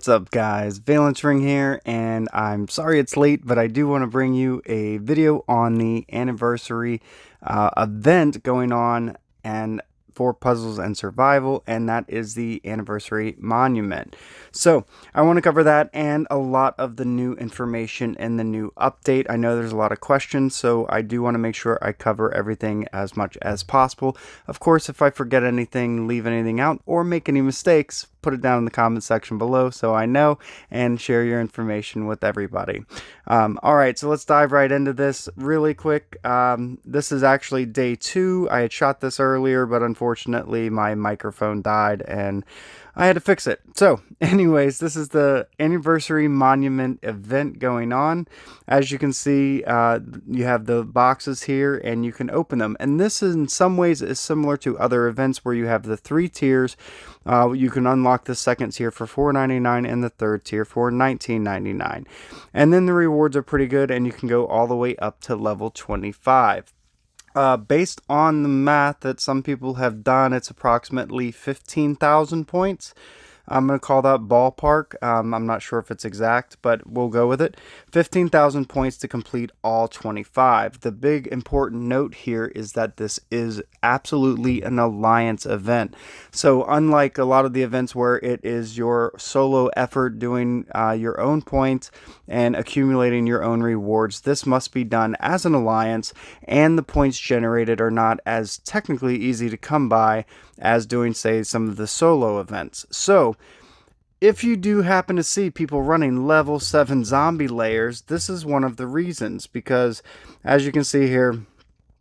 What's up guys, Valence Ring here, and I'm sorry it's late, but I do want to bring you a video on the anniversary event going on and for Puzzles and Survival, and that is the Anniversary Monument. So I want to cover that and a lot of the new information in the new update. I know there's a lot of questions, so I do want to make sure I cover everything as much as possible. Of course, if I forget anything, leave anything out, or make any mistakes, put it down in the comment section below so I know, and share your information with everybody. Alright, so let's dive right into this really quick. This is actually day 2. I had shot this earlier, but unfortunately my microphone died and I had to fix it. So anyways, this is the Anniversary Monument event going on. As you can see, you have the boxes here and you can open them. And this in some ways is similar to other events where you have the 3 tiers. You can unlock the second tier for $4.99 and the third tier for $19.99. And then the rewards are pretty good and you can go all the way up to level 25. Based on the math that some people have done, it's approximately 15,000 points. I'm going to call that ballpark. I'm not sure if it's exact, but we'll go with it. 15,000 points to complete all 25. The big important note here is that this is absolutely an alliance event. So unlike a lot of the events where it is your solo effort doing your own points and accumulating your own rewards, this must be done as an alliance, and the points generated are not as technically easy to come by as doing, say, some of the solo events. So if you do happen to see people running level 7 zombie layers, this is one of the reasons, because as you can see here,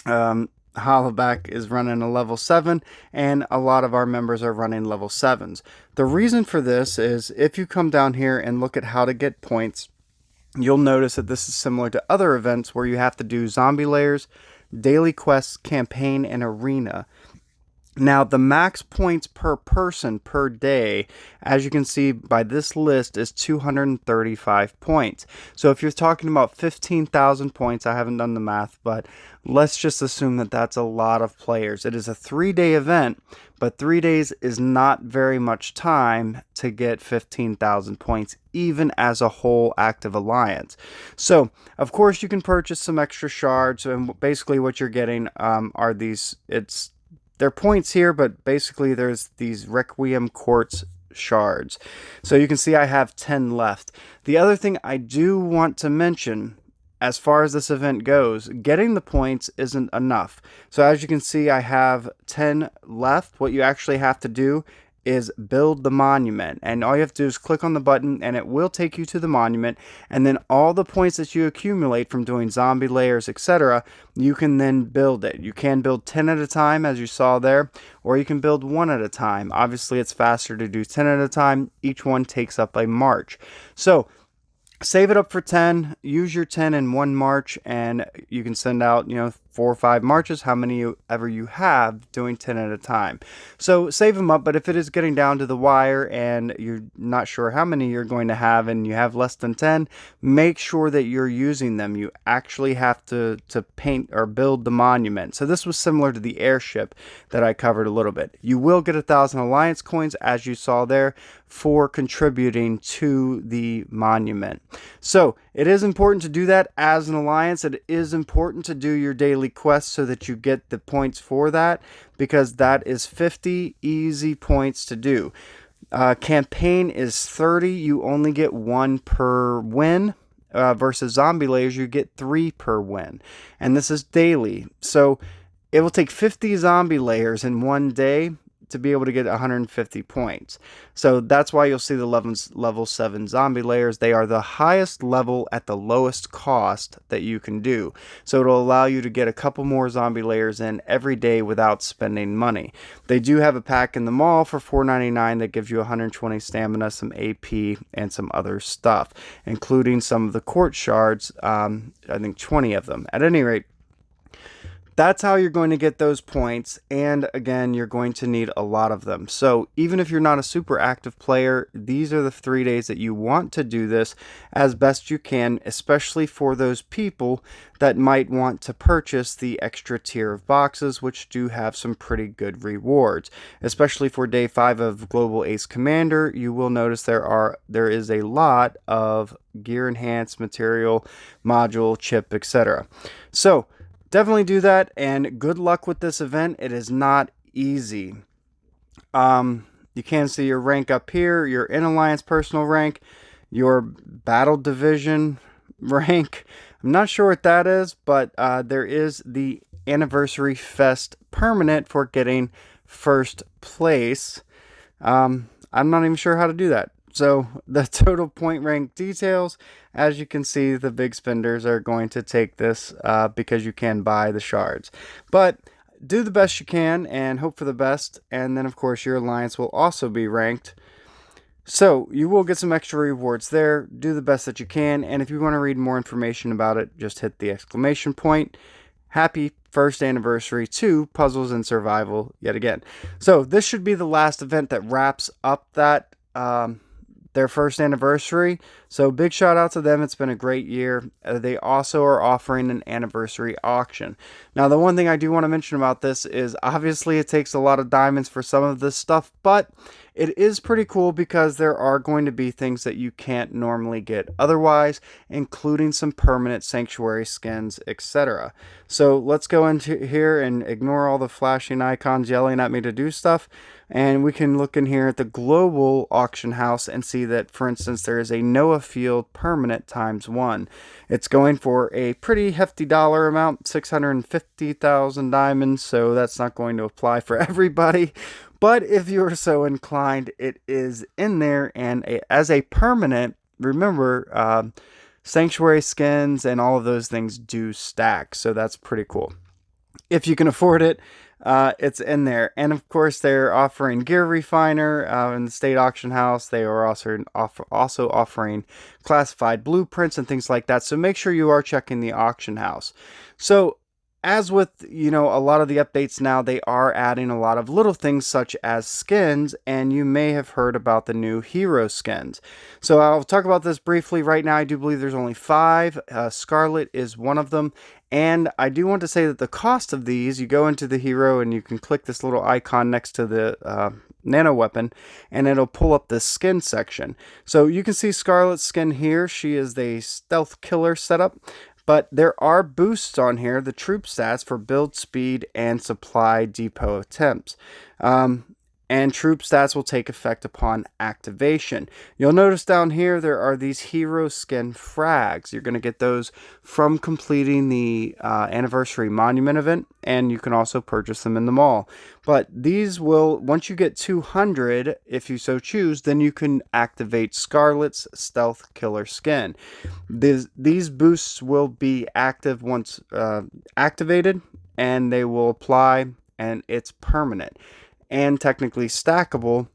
Hollaback is running a level 7 and a lot of our members are running level 7s. The reason for this is if you come down here and look at how to get points, you'll notice that this is similar to other events where you have to do zombie layers, daily quests, campaign, and arena. Now, the max points per person per day, as you can see by this list, is 235 points. So if you're talking about 15,000 points, I haven't done the math, but let's just assume that that's a lot of players. It is a 3-day event, but 3 days is not very much time to get 15,000 points, even as a whole active alliance. So, of course, you can purchase some extra shards, and basically what you're getting are these, they're points here, but basically there's these Requiem Quartz shards. So you can see I have 10 left. The other thing I do want to mention, as far as this event goes, getting the points isn't enough. So as you can see, I have 10 left. What you actually have to do is build the monument, and all you have to do is click on the button and it will take you to the monument, and then all the points that you accumulate from doing zombie layers, etc., you can then build it. You can build 10 at a time, as you saw there, or you can build 1 at a time. Obviously it's faster to do 10 at a time. Each one takes up a march. So save it up for 10, use your 10 in 1 march, and you can send out, 4 or 5 marches, how many ever you have, doing 10 at a time. So save them up, but if it is getting down to the wire and you're not sure how many you're going to have and you have less than 10, make sure that you're using them. You actually have to paint or build the monument. So this was similar to the airship that I covered a little bit. You will get 1,000 alliance coins, as you saw there, for contributing to the monument. So it is important to do that as an alliance. It is important to do your daily quests so that you get the points for that, because that is 50 easy points to do. Campaign is 30. You only get 1 per win. Versus zombie layers, you get 3 per win. And this is daily. So it will take 50 zombie layers in 1 day to be able to get 150 points. So that's why you'll see the level 7 zombie layers. They are the highest level at the lowest cost that you can do. So it'll allow you to get a couple more zombie layers in every day without spending money. They do have a pack in the mall for $4.99 that gives you 120 stamina, some AP, and some other stuff, including some of the quartz shards, I think 20 of them. At any rate, That's how you're going to get those points, and again, you're going to need a lot of them. So even if you're not a super active player, these are the 3 days that you want to do this as best you can, especially for those people that might want to purchase the extra tier of boxes, which do have some pretty good rewards. Especially for day 5 of Global Ace Commander, you will notice there is a lot of gear enhanced material, module, chip, etc. So definitely do that, and good luck with this event. It is not easy. You can see your rank up here, your in alliance personal rank, your battle division rank. I'm not sure what that is, but there is the anniversary fest permanent for getting first place. I'm not even sure how to do that. So the total point rank details, as you can see, the big spenders are going to take this because you can buy the shards. But do the best you can and hope for the best. And then, of course, your alliance will also be ranked. So you will get some extra rewards there. Do the best that you can. And if you want to read more information about it, just hit the exclamation point. Happy first anniversary to Puzzles and Survival yet again. So this should be the last event that wraps up that their first anniversary. So big shout out to them. It's been a great year. They also are offering an anniversary auction. Now, the one thing I do want to mention about this is obviously it takes a lot of diamonds for some of this stuff, but it is pretty cool because there are going to be things that you can't normally get otherwise, including some permanent sanctuary skins, etc. So let's go into here and ignore all the flashing icons yelling at me to do stuff. And we can look in here at the global auction house and see that, for instance, there is a Noah Field permanent ×1. It's going for a pretty hefty dollar amount, 650,000 diamonds, so that's not going to apply for everybody. But if you're so inclined, it is in there, and as a permanent, remember, sanctuary skins and all of those things do stack, so that's pretty cool. If you can afford it, it's in there. And of course, they're offering Gear Refiner in the State Auction House. They are also offering classified blueprints and things like that. So make sure you are checking the auction house. So as with, a lot of the updates now, they are adding a lot of little things such as skins, and you may have heard about the new hero skins. So I'll talk about this briefly. Right now, I do believe there's only 5. Scarlet is one of them. And I do want to say that the cost of these, you go into the hero and you can click this little icon next to the Nano Weapon, and it'll pull up the skin section. So you can see Scarlet's skin here. She is the stealth killer setup. But there are boosts on here, the troop stats for build speed and supply depot attempts. And troop stats will take effect upon activation. You'll notice down here there are these hero skin frags. You're going to get those from completing the anniversary monument event, and you can also purchase them in the mall. But these will, once you get 200, if you so choose, then you can activate Scarlet's stealth killer skin. These boosts will be active once activated, and they will apply, and it's permanent and technically stackable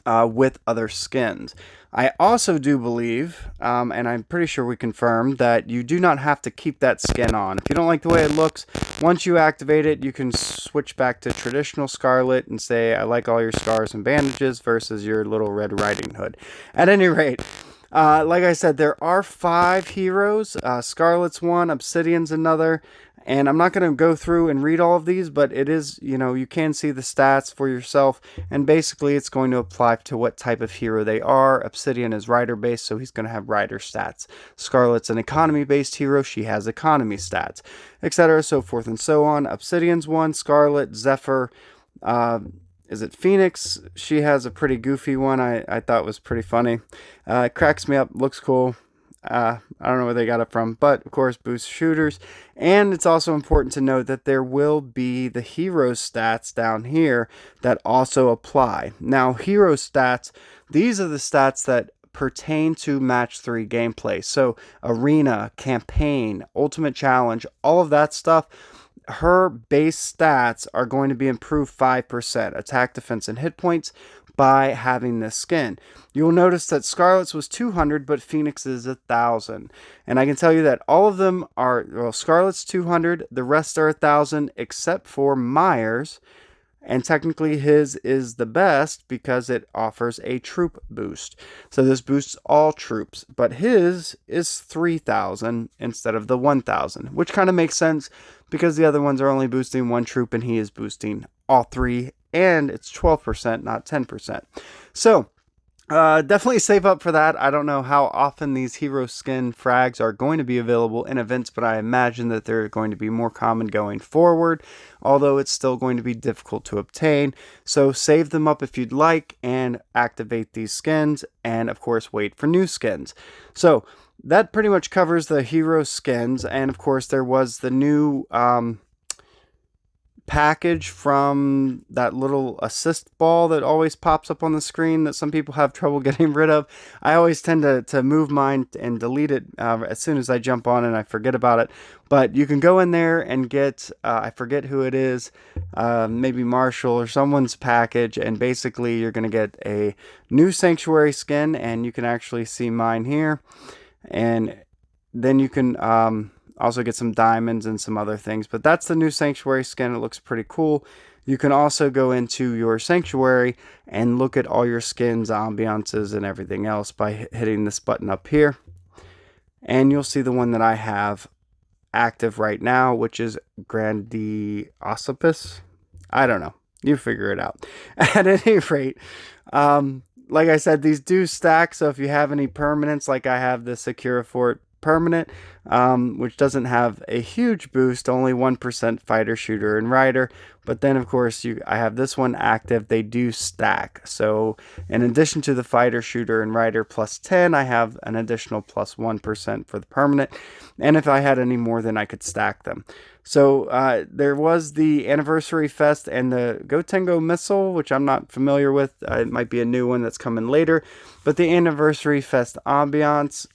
with other skins. I also do believe, and I'm pretty sure we confirmed, that you do not have to keep that skin on. If you don't like the way it looks, once you activate it, you can switch back to traditional Scarlet and say, I like all your scars and bandages versus your little Red Riding Hood. At any rate, like I said, there are 5 heroes. Scarlet's one, Obsidian's another. And I'm not going to go through and read all of these, but it is, you can see the stats for yourself. And basically, it's going to apply to what type of hero they are. Obsidian is rider-based, so he's going to have rider stats. Scarlet's an economy-based hero. She has economy stats, etc., so forth and so on. Obsidian's one, Scarlet, Zephyr, is it Phoenix? She has a pretty goofy one I thought was pretty funny. It cracks me up, looks cool. I don't know where they got it from, but of course boosts shooters. And it's also important to note that there will be the hero stats down here that also apply. Now, hero stats, these are the stats that pertain to match 3 gameplay. So arena, campaign, ultimate challenge, all of that stuff. Her base stats are going to be improved 5%, attack, defense, and hit points, by having this skin. You'll notice that Scarlet's was 200, but Phoenix is 1,000. And I can tell you that all of them are, well, Scarlet's 200, the rest are 1,000, except for Myers. And technically his is the best because it offers a troop boost. So this boosts all troops, but his is 3,000 instead of the 1,000, which kind of makes sense because the other ones are only boosting one troop and he is boosting all three, and it's 12%, not 10%. So definitely save up for that. I don't know how often these hero skin frags are going to be available in events, but I imagine that they're going to be more common going forward, although it's still going to be difficult to obtain. So save them up if you'd like and activate these skins, and of course wait for new skins. So that pretty much covers the hero skins, and of course there was the new package from that little assist ball that always pops up on the screen that some people have trouble getting rid of. I always tend to move mine and delete it as soon as I jump on and I forget about it. But you can go in there and get, I forget who it is, maybe Marshall or someone's package, and basically you're going to get a new Sanctuary skin, and you can actually see mine here. And then you can also get some diamonds and some other things, but that's the new Sanctuary skin. It looks pretty cool. You can also go into your Sanctuary and look at all your skins, ambiances, and everything else by hitting this button up here. And you'll see the one that I have active right now, which is Grandiosopus. I don't know. You figure it out. At any rate, like I said, these do stack, so if you have any permanents, like I have the Secura Fort permanent, which doesn't have a huge boost, only 1% fighter, shooter, and rider. But then, of course, I have this one active. They do stack. So in addition to the fighter, shooter, and rider plus 10, I have an additional plus 1% for the permanent. And if I had any more, then I could stack them. So there was the Anniversary Fest and the Gotengo Missile, which I'm not familiar with. It might be a new one that's coming later. But the Anniversary Fest ambiance,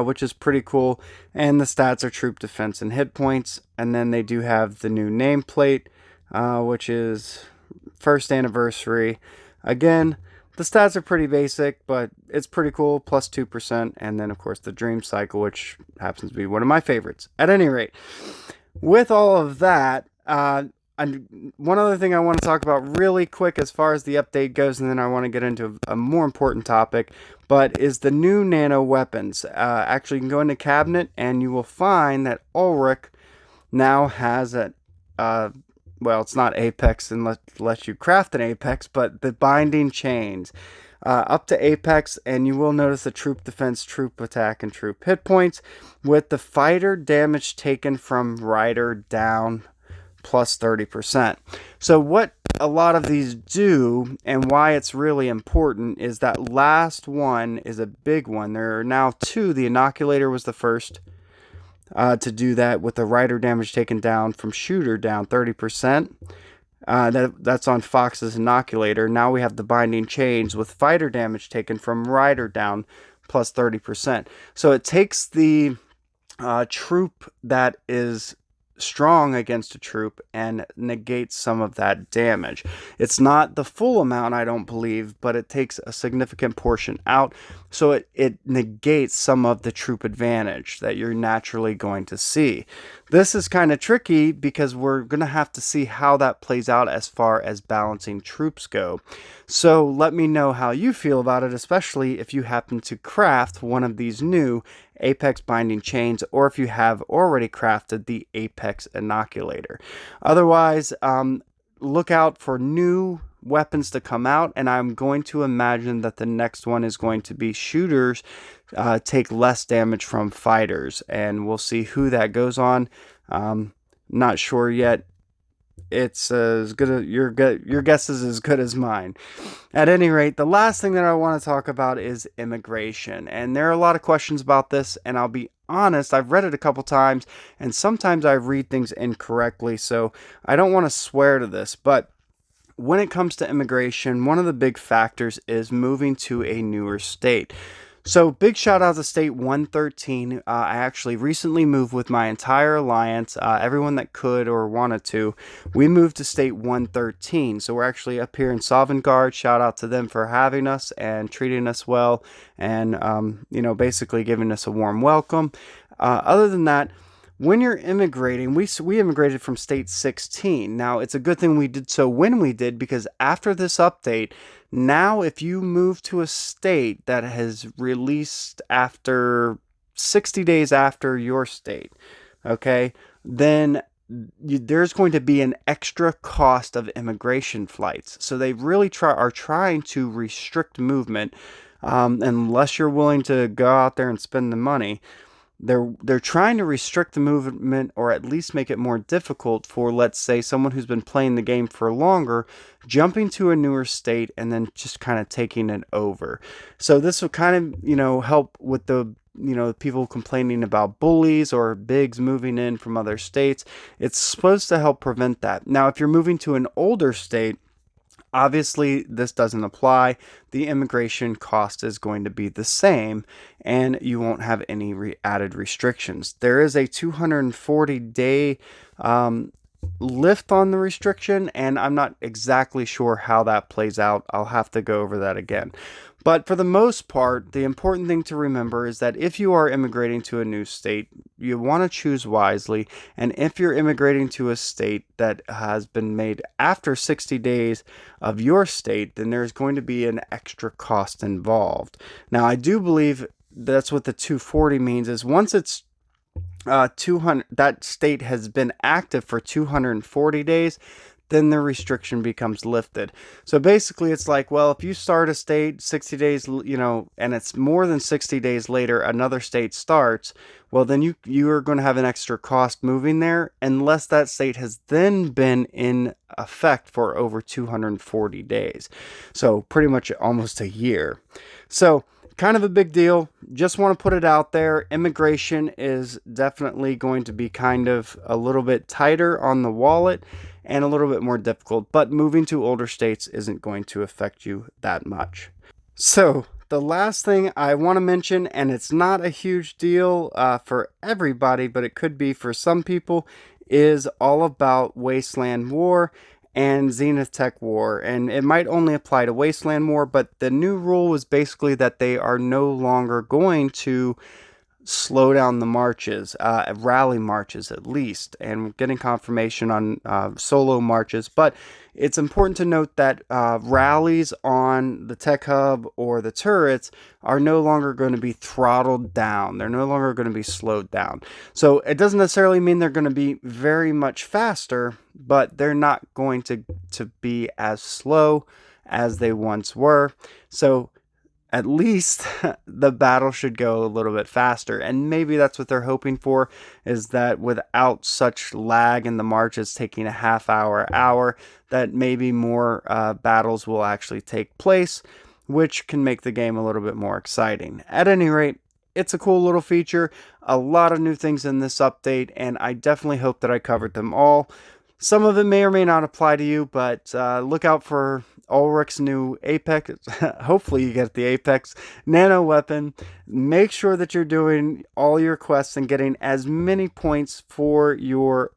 which is pretty cool, and the stats are troop defense and hit points. And then they do have the new nameplate, which is first anniversary. Again, the stats are pretty basic, but it's pretty cool, plus 2%. And then of course the dream cycle, which happens to be one of my favorites. At any rate, with all of that, and one other thing I want to talk about really quick as far as the update goes, and then I want to get into a more important topic, but is the new Nano Weapons. Actually, you can go into cabinet and you will find that Ulrich now has a, well, it's not Apex unless you craft an Apex, but the binding chains. Up to Apex, and you will notice the troop defense, troop attack, and troop hit points with the fighter damage taken from rider down plus 30%. So what a lot of these do, and why it's really important, is that last one is a big one. There are now two. The Inoculator was the first to do that, with the rider damage taken down from shooter down 30%. That's on Fox's Inoculator. Now we have the Binding Chains with fighter damage taken from rider down plus 30%. So it takes the troop that is strong against a troop and negates some of that damage. It's not the full amount, I don't believe, but it takes a significant portion out, so it negates some of the troop advantage that you're naturally going to see. This is kind of tricky because we're going to have to see how that plays out as far as balancing troops go. So let me know how you feel about it, especially if you happen to craft one of these new Apex Binding Chains, or if you have already crafted the Apex Inoculator. Otherwise, look out for new weapons to come out, and I'm going to imagine that the next one is going to be shooters take less damage from fighters, and we'll see who that goes on. Not sure yet. It's as good as your guess is as good as mine. At any rate, the last thing that I want to talk about is immigration, and there are a lot of questions about this, and I'll be honest, I've read it a couple times, and sometimes I read things incorrectly, so I don't want to swear to this, but when it comes to immigration, one of the big factors is moving to a newer state. So big shout out to State 113. I actually recently moved with my entire alliance, everyone that could or wanted to. We moved to State 113. So we're actually up here in Sovngarde. Shout out to them for having us and treating us well, and basically giving us a warm welcome. Other than that, when you're immigrating, we immigrated from State 16. Now, it's a good thing we did so when we did, because after this update, now if you move to a state that has released after 60 days after your state, okay, then there's going to be an extra cost of immigration flights. So they really are trying to restrict movement, unless you're willing to go out there and spend the money. They're trying to restrict the movement, or at least make it more difficult for, let's say, someone who's been playing the game for longer, jumping to a newer state and then just kind of taking it over. So this will kind of, help with the people complaining about bullies or bigs moving in from other states. It's supposed to help prevent that. Now, if you're moving to an older state, obviously, this doesn't apply. The immigration cost is going to be the same, and you won't have any added restrictions. There is a 240-day lift on the restriction, and I'm not exactly sure how that plays out. I'll have to go over that again. But for the most part, the important thing to remember is that if you are immigrating to a new state, you want to choose wisely. And if you're immigrating to a state that has been made after 60 days of your state, then there's going to be an extra cost involved. Now, I do believe that's what the 240 means, is once it's 200, that state has been active for 240 days, then the restriction becomes lifted. So basically, it's like, well, if you start a state 60 days, and it's more than 60 days later, another state starts, well, then you are going to have an extra cost moving there, unless that state has then been in effect for over 240 days. So pretty much almost a year. So kind of a big deal. Just want to put it out there. Immigration is definitely going to be kind of a little bit tighter on the wallet and a little bit more difficult, but moving to older states isn't going to affect you that much. So the last thing I want to mention, and it's not a huge deal for everybody, but it could be for some people, is all about Wasteland War and Zenith Tech War. And it might only apply to Wasteland War, but the new rule is basically that they are no longer going to slow down the marches, rally marches at least, and we're getting confirmation on solo marches. But it's important to note that rallies on the tech hub or the turrets are no longer going to be throttled down. They're no longer going to be slowed down. So it doesn't necessarily mean they're going to be very much faster, but they're not going to be as slow as they once were. So at least the battle should go a little bit faster. And maybe that's what they're hoping for, is that without such lag in the marches taking a half hour, that maybe more battles will actually take place, which can make the game a little bit more exciting. At any rate, it's a cool little feature, a lot of new things in this update, and I definitely hope that I covered them all. Some of it may or may not apply to you, but look out for Ulrich's new Apex. Hopefully you get the Apex Nano Weapon. Make sure that you're doing all your quests and getting as many points for your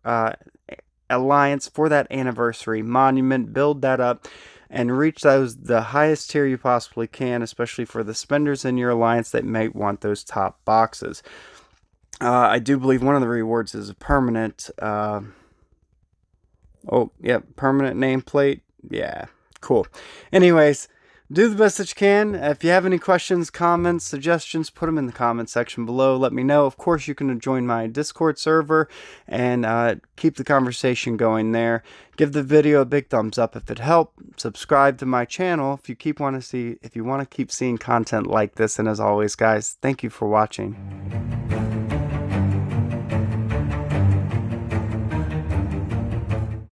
alliance for that anniversary monument. Build that up and reach the highest tier you possibly can, especially for the spenders in your alliance that might want those top boxes. I do believe one of the rewards is a permanent permanent nameplate. Yeah, cool. Anyways, do the best that you can. If you have any questions, comments, suggestions, put them in the comment section below. Let me know. Of course, you can join my Discord server and keep the conversation going there. Give the video a big thumbs up if it helped. Subscribe to my channel if you want to keep seeing content like this. And as always, guys, thank you for watching.